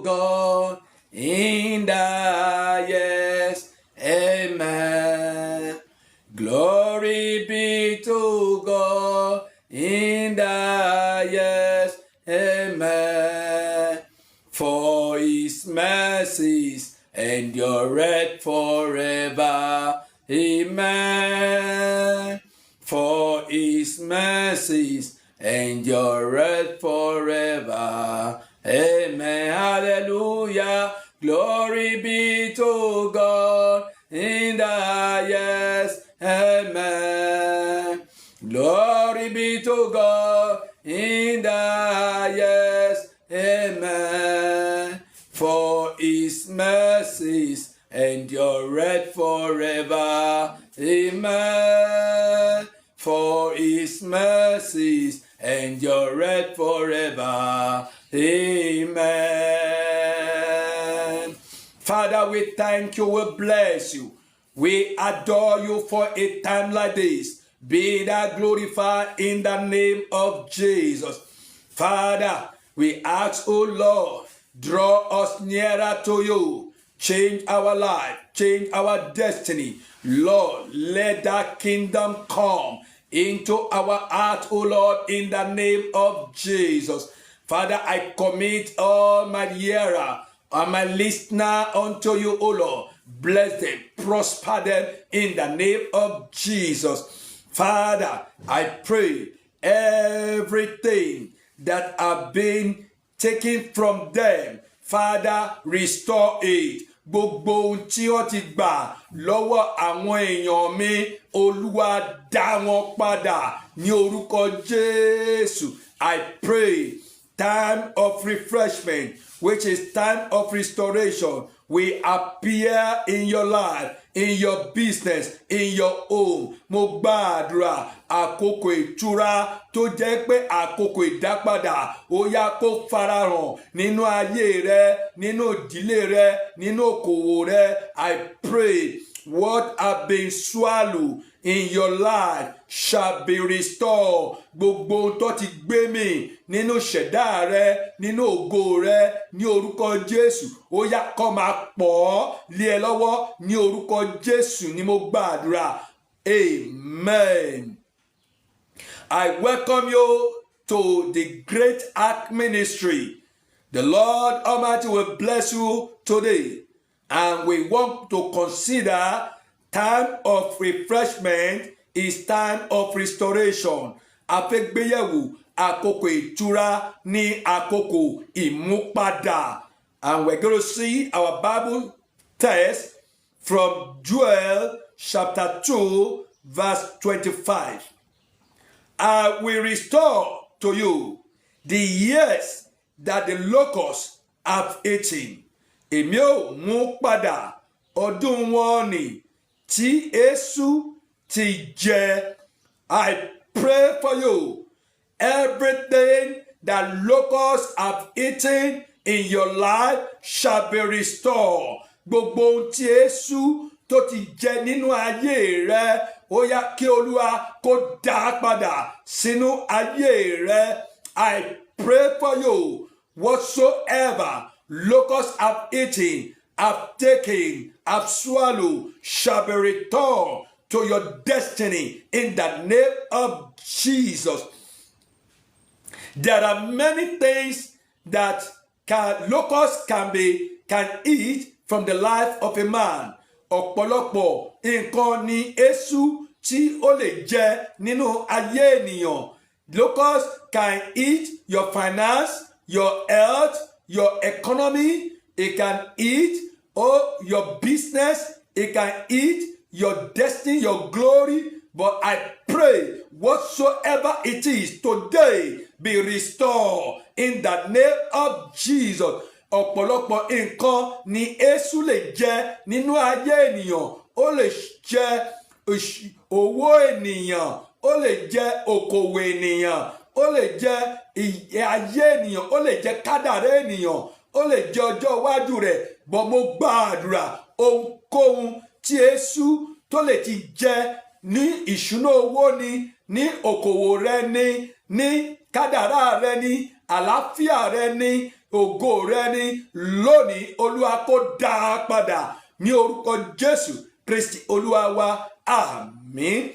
God in the highest. Amen. Glory be to God in the highest. Amen. For his mercies endureth forever. Amen. For his mercies endureth forever. Amen. Hallelujah. Glory be to God in the highest. Amen. Glory be to God in the highest. Amen. For his mercies endureth forever. Amen. For his mercies endureth forever. Amen. Father, we thank you, we bless you. We adore you for a time like this. Be thou glorified in the name of Jesus. Father, we ask, oh Lord, draw us nearer to you. Change our life, change our destiny. Lord, let that kingdom come into our heart, oh Lord, in the name of Jesus. Father, I commit all my hearer and my listener unto you, O Lord. Bless them, prosper them in the name of Jesus. Father, I pray everything that have been taken from them, Father, restore it. Gbogbo ohun tí ó ti gbà lọ́wọ́ àwọn èèyàn mi, Olúwa dá wọn padà ní orúkọ Jésù. I pray time of refreshment, which is time of restoration, will appear in your life, in your business, in your home. Mo gbàdúrà àkókò ìtura tó jẹ́ pé àkókò ìdápadà ó yá kó farahàn nínú ayé rẹ, nínú ìdílé rẹ, nínú okòwò rẹ. I pray what have been swallowed in your life shall be restored. Gbogbo ohun tó ti gbé mì nínú ṣẹ̀dá rẹ, nínú ògo rẹ, ní orúkọ Jésù, ó yá kó máa pọ̀ lé ẹ lọ́wọ́ ní orúkọ Jésù ni mo gbàdúrà. Amen. I welcome you to the Great Ark Ministry. The Lord Almighty will bless you today. And we want to consider time of refreshment is time of restoration. Afẹ́gbéyẹ̀wò àkókò ìtura ní àkókò ìmúpadà. And we're going to see our Bible text from Joel chapter 2 verse 25. I will restore to you the years that the locusts have eaten. Èmi ó mú padà ọdún wọn nì tí èṣù ti jẹ. I pray for you. Everything that locusts have eaten in your life shall be restored. Gbogbo ohun tí èṣù tó ti jẹ nínú ayé rẹ, ó yá kí Olúwa kó dá padà sínú ayé rẹ. I pray for you. Whatsoever locusts have eaten, have taken, have swallowed, shall be returned to your destiny in the name of Jesus. There are many things that locusts can eat from the life of a man. Ọ̀pọ̀lọpọ̀ nǹkan ni èṣù tí ó lè jẹ nínú ayé ènìyàn. Locusts can eat your finance, your health, your economy. It can eat your business. It can eat your destiny, your glory. But I pray whatsoever it is today be restored in the name of Jesus. Ọ̀pọ̀lọpọ̀ nǹkan ni èṣù lè jẹ nínú ayé ènìyàn. Ó lè jẹ owó ènìyàn, ó lè jẹ okòwò ènìyàn, ó lè jẹ ayé ènìyàn, ó lè jẹ kádàrá ènìyàn, ó lè jẹ ọjọ́ iwájú rẹ̀. Bọ́ mo gbàdúrà ohunkóhun tí èṣù tó lè ti jẹ ní ìṣúná owó ni, ní okòwò rẹ ni, ní kádàrá rẹ ni, àlàáfíà rẹ ni, ògo rẹ ni lónìí Olúwa kó dá a padà ní orúkọ Jésù Kristi Olúwa wa àmín.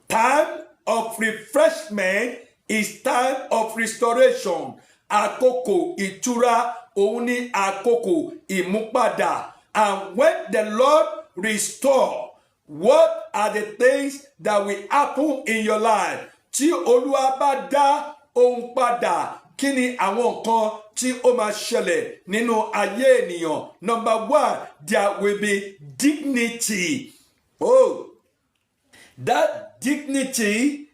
Time of refreshment is time of restoration. Àkókò ìtura òun ni àkókò ìmúpadà. And when the Lord restore, what are the things that will happen in your life? Tí Olúwa bá dá ohun padà, kí ni àwọn nǹkan tí ó máa ṣẹlẹ̀ nínú ayé ènìyàn? Number one, there will be dignity. Oh, that dignity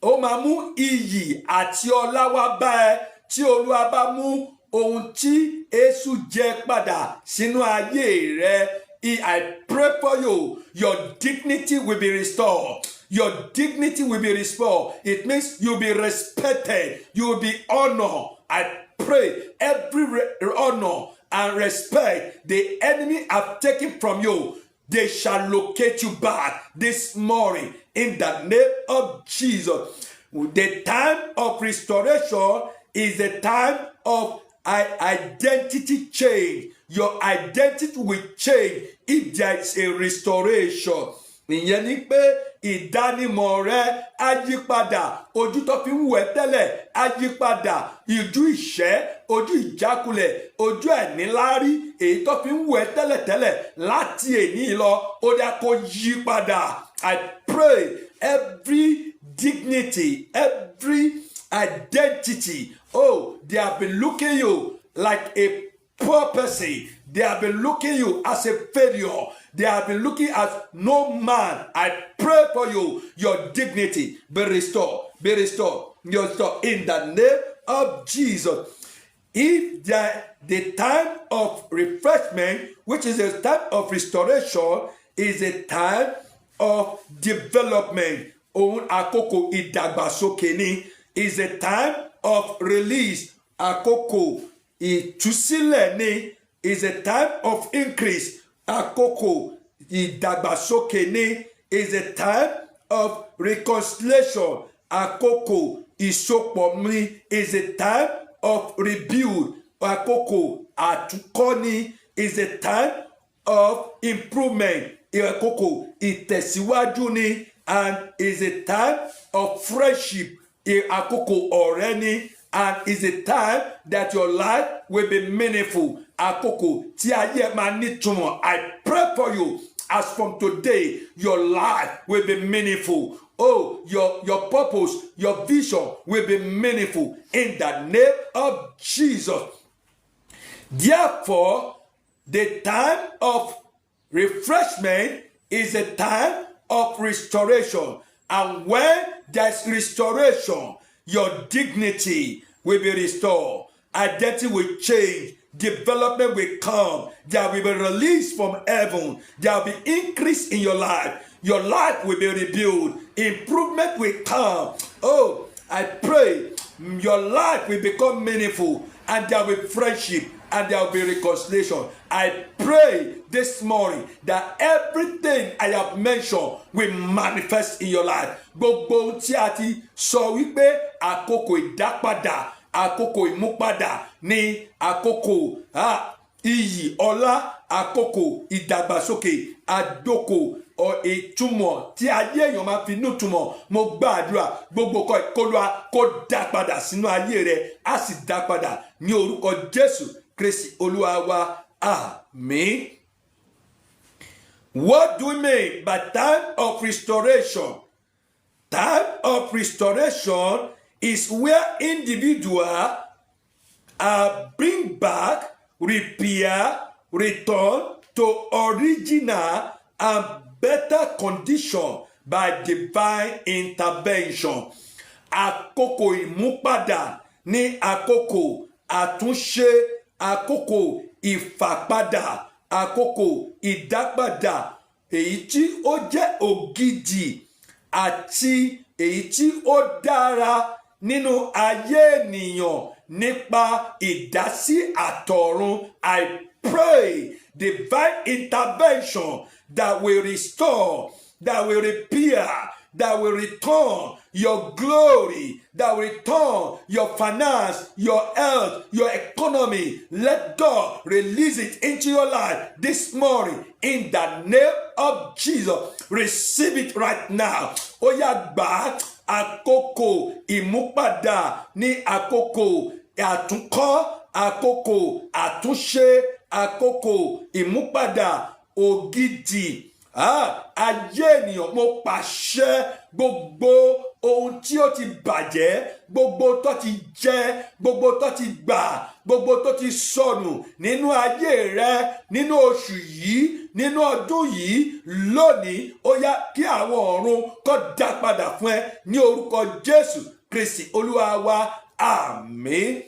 ó máa mú iyì àti ọlá wá bá ẹ tí Olúwa bá mú ohun tí Èṣù jẹ padà sínú ayé rẹ. I pray for you, your dignity will be restored. Your dignity will be restored. It means you'll be respected. You will be honored. I pray every honor and respect the enemy have taken from you, they shall locate you back this morning in the name of Jesus. The time of restoration is the time of identity change. Your identity will change if there is a restoration. Ìyẹn ni pé ìdánimọ̀ rẹ á yí padà, ojú tó fi ń wò ẹ́ tẹ́lẹ̀ á yí padà, ojú ìṣẹ́, ojú ìjákulẹ̀, ojú ẹ̀níláárí èyí tó fi ń wò ẹ́ tẹ́lẹ̀tẹ́lẹ̀ láti èní lọ ó dá kó yí padà. I pray every dignity, every identity, oh, they have been looking you like a poor person. They have been looking you as a failure. They have been looking as no man. I pray for you, your dignity be restored, be restored, be restored in the name of Jesus. If the time of refreshment, which is a time of restoration, is a time of development, ohun àkókò ìdàgbàsókè ni, is a time of release, àkókò ìtúsílẹ̀ ni, is a time of increase, àkókò ìdàgbàsókè ni, is a time of reconciliation, àkókò ìsopọ̀ ni, is a time of rebuild, àkókò àtúnkọ́ni, is a time of improvement, àkókò ìtẹ̀síwájú ni, and is a time of friendship, àkókò ọ̀rẹ́ ni, and is a time that your life will be meaningful. Àkókò tí ayé máa nítumọ̀. I pray for you as from today your life will be meaningful. Oh, your purpose, your vision will be meaningful in the name of Jesus. Therefore, the time of refreshment is a time of restoration. And when there's restoration, your dignity will be restored. Identity will change. Development will come. There will be release from heaven. There will be increase in your life. Your life will be rebuilt. Improvement will come. Oh, I pray your life will become meaningful, and there will be friendship, and there will be reconciliation. I pray this morning that everything I have mentioned will manifest in your life. Gbogbo tí a ti sọ wípé àkókò ìdápadà, àkókò ìmúpadà ní àkókò iyì ọlá, àkókò ìdàgbàsókè, àdókò ìtumọ̀ tí ayé èèyàn máa fi inú túmọ̀. Mo gbàdúrà gbogbo ìkólúwa kó dá padà sínú ayé rẹ, á sì dá padà ní orúkọ Jésù Kristi Olúwa wa. Àmín. What do we mean by time of restoration? Time of restoration is where individuals bring back, repair, return to original and better condition by divine intervention. Àkókò ìmúpadà ní àkókò àtúnṣe, àkókò ìfàpadà, àkókò ìdápadà, èyí tí ó jẹ́ ògidì àti èyí tí ó dára nínú ayé ènìyàn nípa ìdásí àtọ̀run. I pray divine intervention that will restore, that will repair, that will return your glory, that will return your finance, your health, your economy. Let God release it into your life this morning in the name of Jesus. Receive it right now. Ó yá gbà àkókò ìmúpadà ní àkókò àtúnkọ́, àkókò àtúnṣe, àkókò ìmúpadà ògidì. Ayé ènìyàn, mo pàṣẹ gbogbo ohun tí ó ti bàjẹ́, gbogbo tó ti jẹ, gbogbo tó ti gbà, gbogbo tó ti sọnù nínú ayé rẹ, nínú oṣù yìí, nínú ọdún yìí, lónìí, ó yá kí àwọn ọ̀run kó dá padà fún ẹ ní orúkọ Jésù Kristi Olúwa wa. Àmín.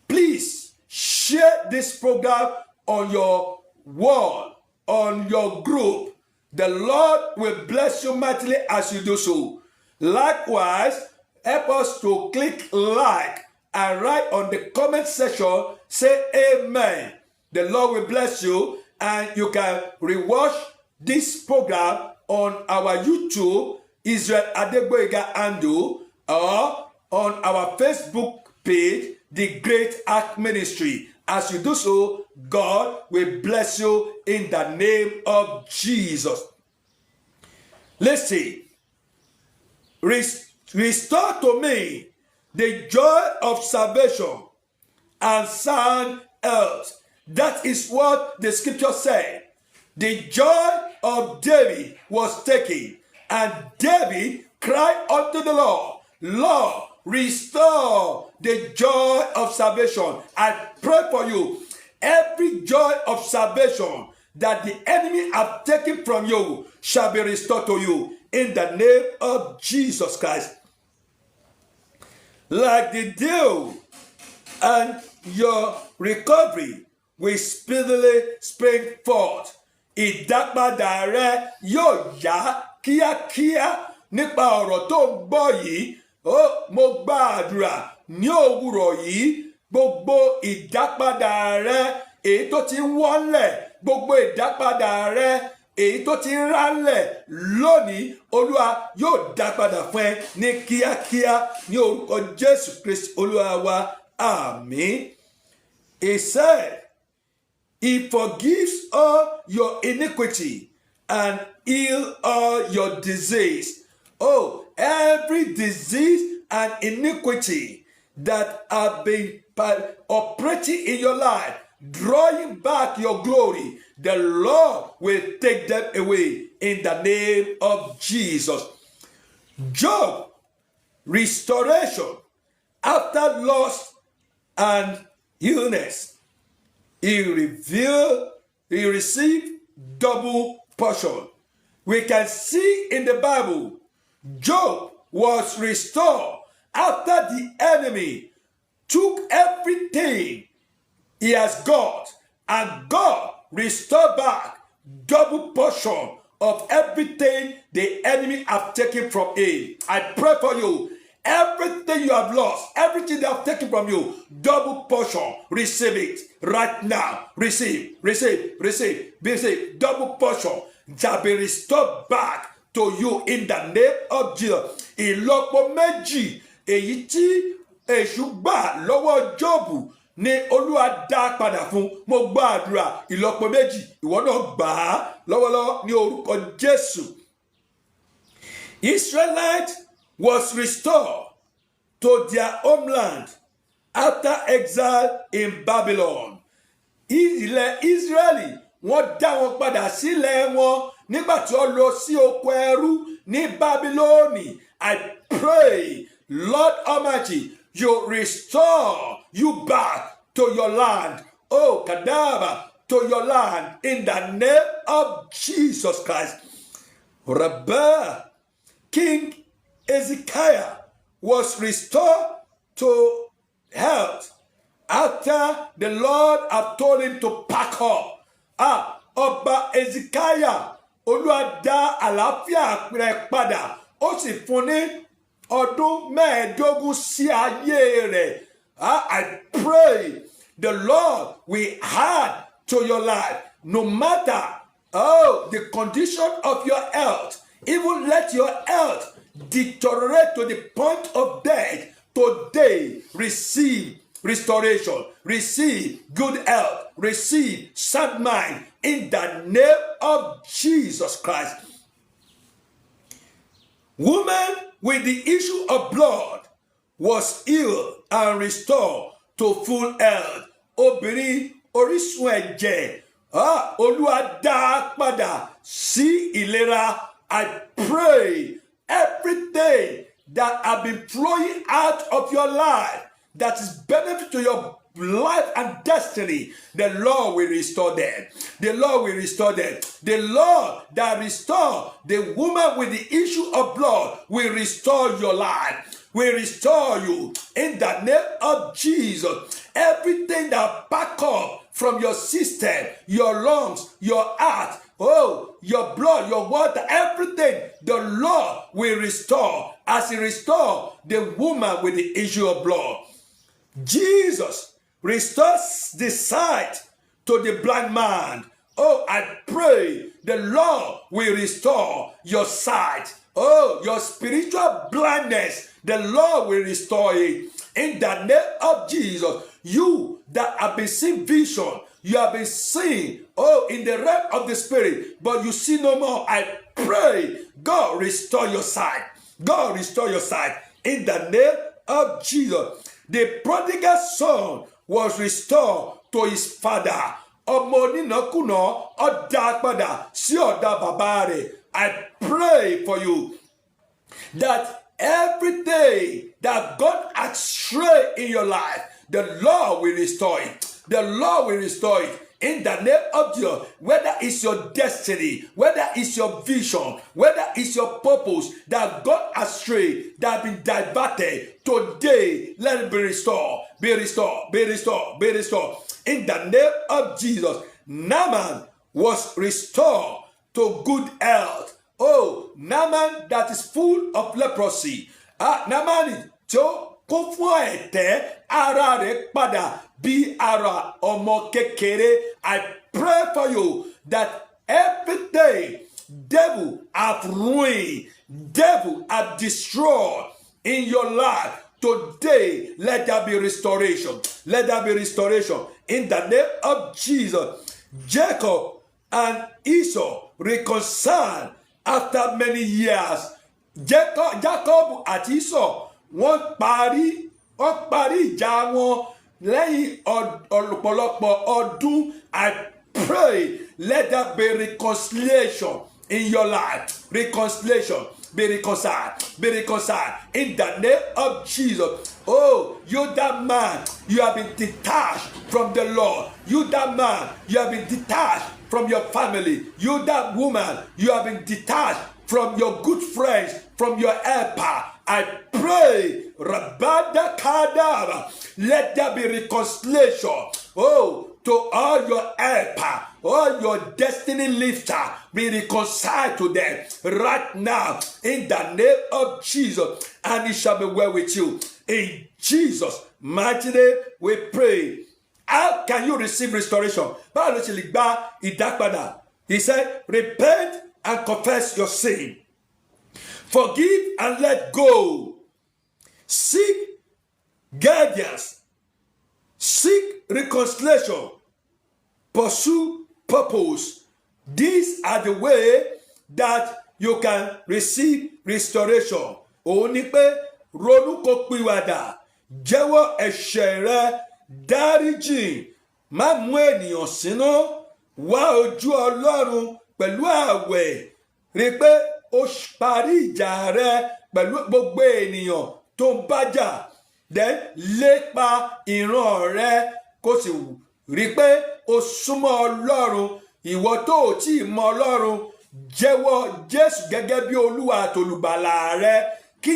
Please share this program on your wall, on your group. The Lord will bless you mightily as you do so. Likewise, help us to click like and write on the comment section, say amen. The Lord will bless you, and you can rewatch this program on our YouTube, Israel Adegboyega Ando, or on our Facebook page, The Great Ark Ministry. As you do so, God will bless you in the name of Jesus. Listen, restore to me the joy of salvation and sound health. That is what the scripture said. The joy of David was taken, and David cried unto the Lord, Lord, restore the joy of salvation. I pray for you. Every joy of salvation that the enemy have taken from you shall be restored to you in the name of Jesus Christ. Like the dew, and your recovery will speedily spring forth. Ìdápadà rẹ yóò yá kíákíá nípa ọ̀rọ̀ tó ń gbọ́ yìí. Mo gbàdúrà ní òwúrọ̀ yìí, gbogbo ìdápadà rẹ èyí tó ti ń wọ́nlẹ̀, gbogbo ìdápadà rẹ èyí tó ti ń rálẹ̀ lónìí, Olúwa yóò dápadà fún ẹ ní kíákíá ní orúkọ Jésù Kristi Olúwa wa. Àmín. He said, He forgives all your iniquity and heal all your disease. Oh, every disease and iniquity that have been operating in your life, drawing back your glory, the Lord will take them away in the name of Jesus. Job, restoration after loss and illness. He received double portion. We can see in the Bible, Job was restored after the enemy took everything he has got, and God restored back double portion of everything the enemy have taken from him. I pray for you. Everything you have lost, everything they have taken from you, double portion, receive it right now. Receive. Double portion shall be restored back to you in the name of Jesus. Ìlọ́po méjì èyí tí èṣù gbà lọ́wọ́ Jóòbù ni Olúwa dá padà fún. Mo gbàdúrà ìlọ́po méjì ìwọ náà gbà á lọ́wọ́lọ́wọ́ ní orúkọ Jésù. Israelites was restored to their homeland after exile in Babylon. Ilẹ̀ Israeli wọ́n dá wọn padà sílẹ̀ wọn nígbà tí wọ́n lọ sí oko ẹrú ní Babyloni. I pray, Lord Almighty, you restore you back to your land. Oh, Kadaba, to your land in the name of Jesus Christ. Rabbah, King Ezekiel was restored to health after the Lord had told him to pack up. Ọba Ezekiel, Olúwa dá àlàáfíà rẹ̀ padà, ó sì fún ní ọdún mẹ́ẹ̀ẹ́dógún sí ayé rẹ̀. I pray the Lord will add to your life, no matter the condition of your health. Even let your health deteriorate to the point of death, today receive restoration, receive good health, receive sound mind in the name of Jesus Christ. Woman with the issue of blood was healed and restored to full health. Obìnrin orísun ẹ̀jẹ̀, Olúwa dá padà sí ìlera. I pray everything that have been flowing out of your life that is benefit to your life and destiny, the Lord will restore them. The Lord will restore them. The Lord that restore the woman with the issue of blood will restore your life, will restore you in the name of Jesus. Everything that back up from your system, your lungs, your heart, your blood, your water, everything, the Lord will restore as He restored the woman with the issue of blood. Jesus restores the sight to the blind man. I pray the Lord will restore your sight. Your spiritual blindness, the Lord will restore it. In the name of Jesus, you that have been seeing vision, you have been seeing, in the realm of the spirit, but you see no more. I pray, God restore your sight. God restore your sight. In the name of Jesus. The prodigal son was restored to his father. I pray for you that every day that God has strayed in your life, the Lord will restore it. The Lord will restore it. In the name of Jesus, whether it's your destiny, whether it's your vision, whether it's your purpose that God has strayed, that have been diverted, today let it be restored, be restored, be restored, be restored. In the name of Jesus, Naaman was restored to good health. Naaman that is full of leprosy. Naaman tó kún fún ẹ̀tẹ̀, ara rẹ̀ padà bí ara ọmọ kékeré. I pray for you that every day devil have ruined, devil have destroyed in your life. Today, let there be restoration. Let there be restoration. In the name of Jesus, Jacob and Esau reconciled after many years. Jacob àti Esau wọ́n parí ìjà wọn lẹ́yìn ọ̀pọ̀lọpọ̀ ọdún. I pray, let there be reconciliation in your life. Reconciliation. Be reconciled. Be reconciled. In the name of Jesus. You that man, you have been detached from the Lord. You that man, you have been detached from your family. You that woman, you have been detached from your good friends, from your helper. I pray, Rabada Kadaba, let there be reconciliation. To all your helper, all your destiny lifter, be reconciled to them right now in the name of Jesus, and it shall be well with you. In Jesus' mighty name, we pray. How can you receive restoration? He said, repent and confess your sin. Forgive and let go. Seek guidance. Seek reconciliation. Pursue purpose. These are the way that you can receive restoration. Òun ni pé ronú kó pìwàdà, jẹ́wọ́ ẹ̀ṣẹ̀ rẹ, dáríjì, má mú ènìyàn sínú, wá ojú Ọlọ́run pẹ̀lú ààwẹ̀, rí pé ó parí ìjà rẹ pẹ̀lú gbogbo ènìyàn tó ń bájà. Then lépa ìran rẹ kó sì rí pé o súnmọ́ Ọlọ́run. Ìwọ tó ò tí ì mọ Ọlọ́run, jẹ́wọ́ Jésù gẹ́gẹ́ bí Olúwa àtolùgbàlà rẹ, kí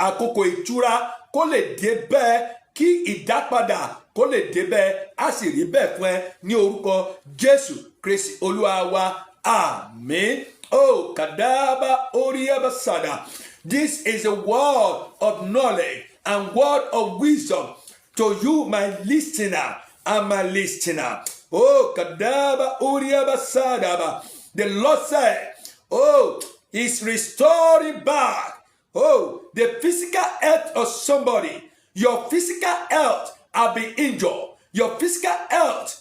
àkókò ìtura kó lè dé bẹ́ẹ̀, kí ìdápadà kó lè dé bẹ́ẹ̀, á sì rí bẹ́ẹ̀ fún ẹ ní orúkọ Jésù Kristi Olúwa wa. Àmín. Kadaba Oriabasada. This is a word of knowledge and word of wisdom to you, my listener and my listener. Kadaba Oriabasada. The Lord said, He's restoring back Oh, the physical health of somebody. Your physical health have been injured. Your physical health,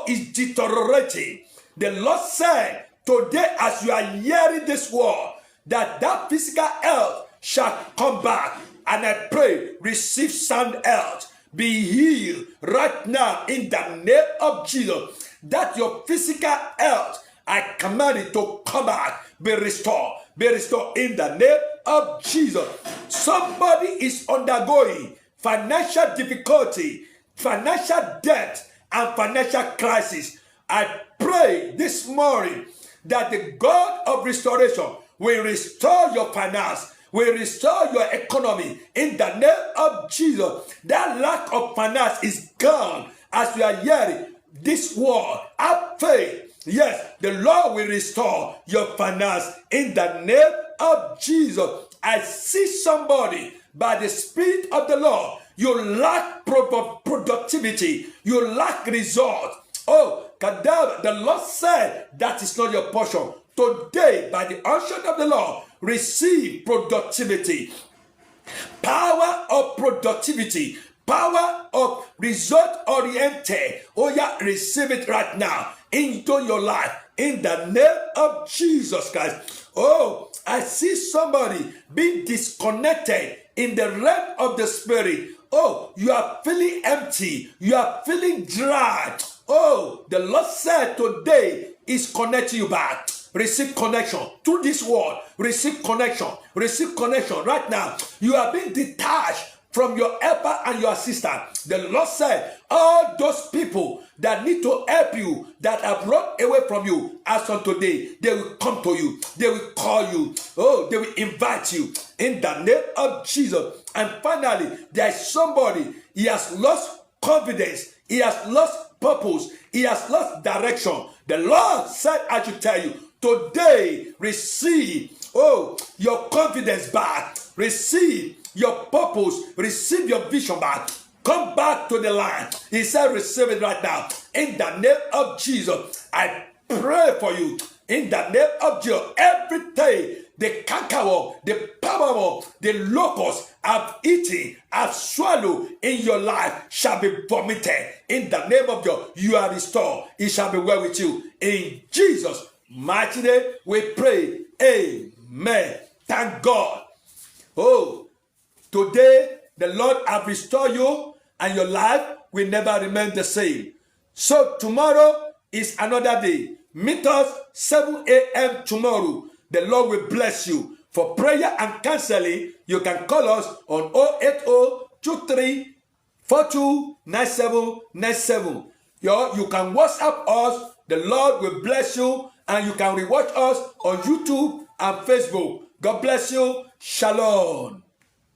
is deteriorating. The Lord said, today as you are hearing this word, that physical health shall come back. And I pray, receive sound health. Be healed right now in the name of Jesus. That your physical health, I command it to come back, be restored in the name of Jesus. Somebody is undergoing financial difficulty, financial debt, and financial crisis. I pray this morning that the God of restoration will restore your finance, will restore your economy in the name of Jesus. That lack of finance is gone as you are hearing this word. Have faith. Yes, the Lord will restore your finance in the name of Jesus. I see somebody by the Spirit of the Lord. You lack productivity. You lack results. Oh, Kadav, the Lord said that is not your portion. Today, by the unction of the Lord, receive productivity. Power of productivity. Power of result oriented. Oh yeah, receive it right now into your life in the name of Jesus Christ. Oh, I see somebody being disconnected in the realm of the spirit. Oh, you are feeling empty. You are feeling dry. Oh, the Lord said today is connecting you back. Receive connection through this word. Receive connection. Receive connection right now. You are being detached from your helper and your assistant. The Lord said, all those people that need to help you, that have run away from you, as on today, they will come to you. They will call you. Oh, they will invite you in the name of Jesus. And finally, there is somebody, he has lost confidence. He has lost purpose. He has lost direction. The Lord said, I should tell you, today, receive, your confidence back. Receive your purpose. Receive your vision back. Come back to the line. He said, receive it right now. In the name of Jesus, I pray for you. In the name of Jesus, every day, the cankerworm, the palmerworm, the locust have eaten, have swallowed in your life shall be vomited. In the name of Jesus, you are restored. It shall be well with you. In Jesus' mighty name, we pray. Amen. Thank God. Oh, today the Lord have restored you and your life will never remain the same. So tomorrow is another day. Meet us 7 a.m. tomorrow. The Lord will bless you. For prayer and counseling, you can call us on 080-2342-9797. You can WhatsApp us. The Lord will bless you. And you can rewatch us on YouTube and Facebook. God bless you. Shalom.